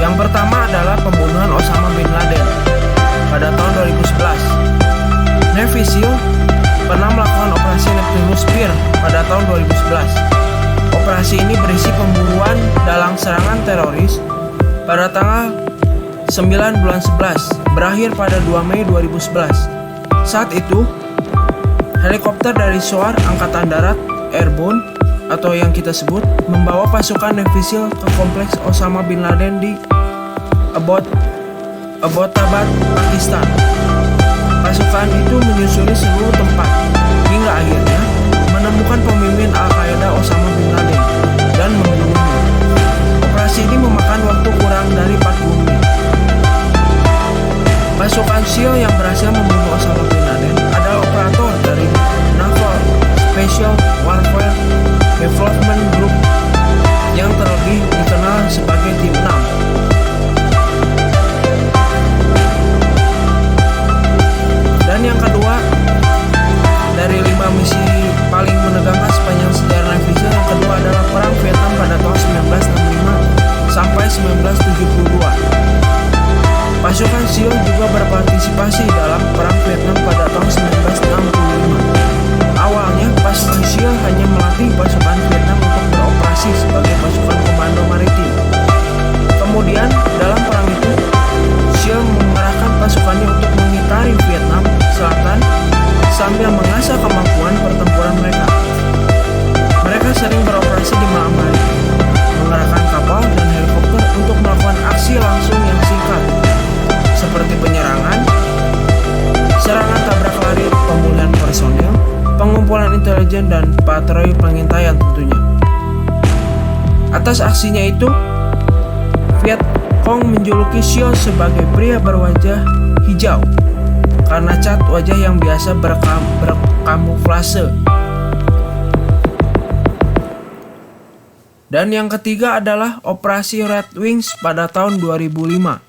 Yang pertama adalah pembunuhan Osama bin Laden pada tahun 2011. Navy SEAL pernah melakukan operasi Neptunus Spear pada tahun 2011. Operasi ini berisi pemburuan dalam serangan teroris pada tanggal 9 bulan 11, berakhir pada 2 Mei 2011. Saat itu, helikopter dari SOAR Angkatan Darat Airborne atau yang kita sebut membawa pasukan Navy SEAL ke kompleks Osama bin Laden di Abbottabad, Pakistan. Pasukan itu menyusuri seluruh tempat hingga akhirnya menemukan pemimpin Al-Qaeda Osama bin Laden dan membunuhnya. Operasi ini memakan waktu kurang dari 40 menit. Pasukan SEAL yang berhasil membunuh Osama bin Laden adalah operator dari Naval Special Warfare Development Group yang terlebih dikenal sebagai Tim 6. Dan yang kedua, dari 5 misi paling menegangkan sepanjang sejarah Navy SEAL, yang kedua adalah Perang Vietnam pada tahun 1965 sampai 1972. Pasukan SEAL juga berpartisipasi dalam Perang Vietnam pada tahun 1965. Awalnya, pasukan SEAL hanya melatih pasukan Vietnam untuk beroperasi sebagai pasukan komando maritim. Kemudian, dalam perang itu, SEAL mengerahkan pasukannya untuk mengitari Vietnam Selatan sambil mengasah kemampuan pertempuran mereka. patroli pengintaian tentunya. Atas aksinya itu, Viet Cong menjuluki Shield sebagai pria berwajah hijau karena cat wajah yang biasa berkamuflase. Dan yang ketiga adalah Operasi Red Wings pada tahun 2005.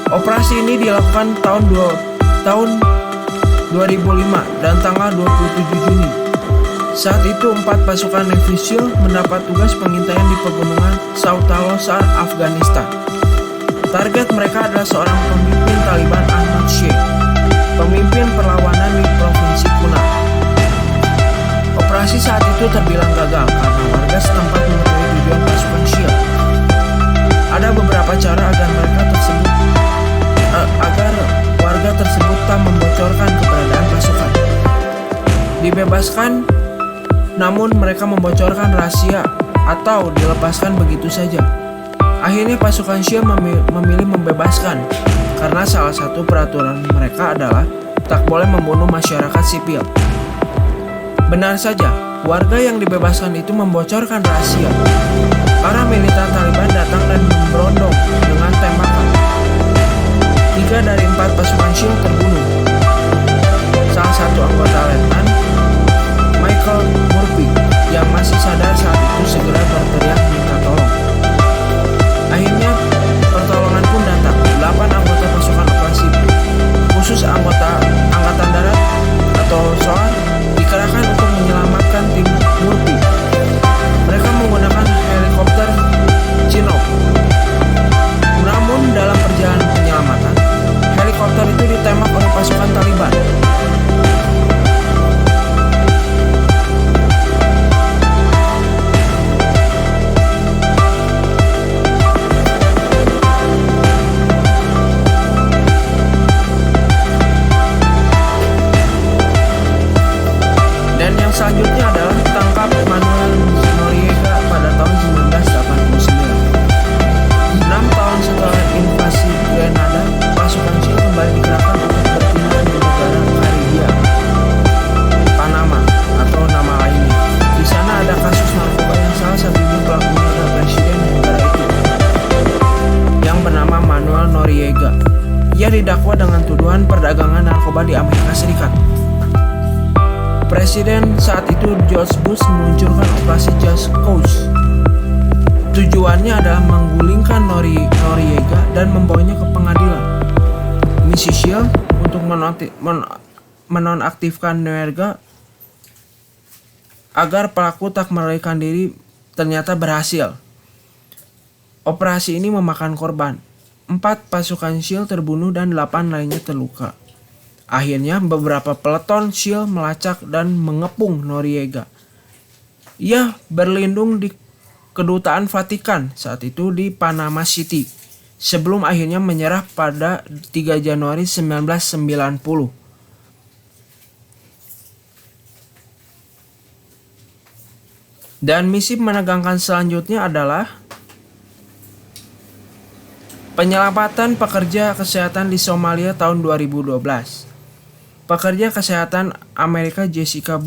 Operasi ini dilakukan tahun 2005 dan tanggal 27 Juni. Saat itu 4 pasukan Navy SEAL mendapat tugas pengintaian di pegunungan Sautalosar, Afghanistan. Target mereka adalah seorang pemimpin Taliban, Ahmad Sheikh, pemimpin perlawanan di Provinsi Kunar. Operasi saat itu terbilang gagal karena warga setempat mengetahui tujuan pasukan SEAL. Ada beberapa cara agar warga tersebut tak membocorkan keberadaan pasukan. Dibebaskan, namun mereka membocorkan rahasia atau dilepaskan begitu saja. Akhirnya pasukan SEAL memilih membebaskan karena salah satu peraturan mereka adalah tak boleh membunuh masyarakat sipil. Benar saja, warga yang dibebaskan itu membocorkan rahasia. Para militan Taliban datang dan memberondong dengan tembakan. 3 dari 4 pasukan SEAL terbunuh. Salah satu anggota Letnan, Michael Murphy, yang masih sadar saat itu segera berteriak minta tolong. Akhirnya pertolongan pun datang. 8 anggota pasukan operasi khusus Angkatan Darat atau SOAR dikerahkan untuk menyelamatkan tim Murphy. Mereka menggunakan helikopter Chinook. Namun dalam perjalanan penyelamatan, helikopter itu ditembak oleh pasukan Taliban. Dan yang selanjutnya adalah tangkap Manuel Noriega pada tahun 1989. 6 tahun setelah invasi Grenada, pasukan SEAL kembali dikerahkan untuk bertindak di negara Karibia, Panama atau nama lainnya. Di sana ada kasus narkoba yang salah satunya pelakunya adalah presiden negara itu, yang bernama Manuel Noriega. Ia didakwa dengan tuduhan perdagangan narkoba di Amerika Serikat. Presiden saat itu George Bush meluncurkan operasi Just Cause. Tujuannya adalah menggulingkan Noriega dan membawanya ke pengadilan. Misi SEAL untuk menonaktifkan Noriega agar pelaku tak melarikan diri ternyata berhasil. Operasi ini memakan korban. 4 pasukan SEAL terbunuh dan 8 lainnya terluka. Akhirnya beberapa peleton SEAL melacak dan mengepung Noriega. Ia berlindung di kedutaan Vatikan saat itu di Panama City sebelum akhirnya menyerah pada 3 Januari 1990. Dan misi menegangkan selanjutnya adalah penyelamatan pekerja kesehatan di Somalia tahun 2012. Pekerja kesehatan Amerika Jessica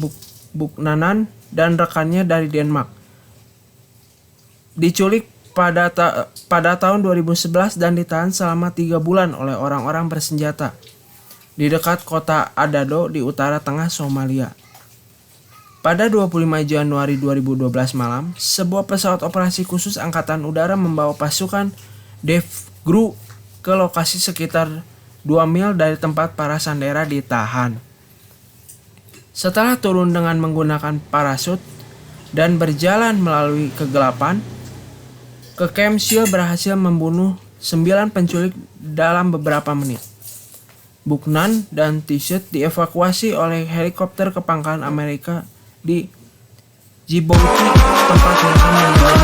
Buchanan dan rekannya dari Denmark diculik pada tahun 2011 dan ditahan selama 3 bulan oleh orang-orang bersenjata di dekat kota Adado di utara tengah Somalia. Pada 25 Januari 2012 malam, sebuah pesawat operasi khusus Angkatan Udara membawa pasukan DEVGRU ke lokasi sekitar 2 mil dari tempat para sandera ditahan. Setelah turun dengan menggunakan parasut dan berjalan melalui kegelapan, Camp SEAL berhasil membunuh 9 penculik dalam beberapa menit. Buchanan dan T-Shirt dievakuasi oleh helikopter ke pangkalan Amerika di Djibouti, tempat mereka menjalani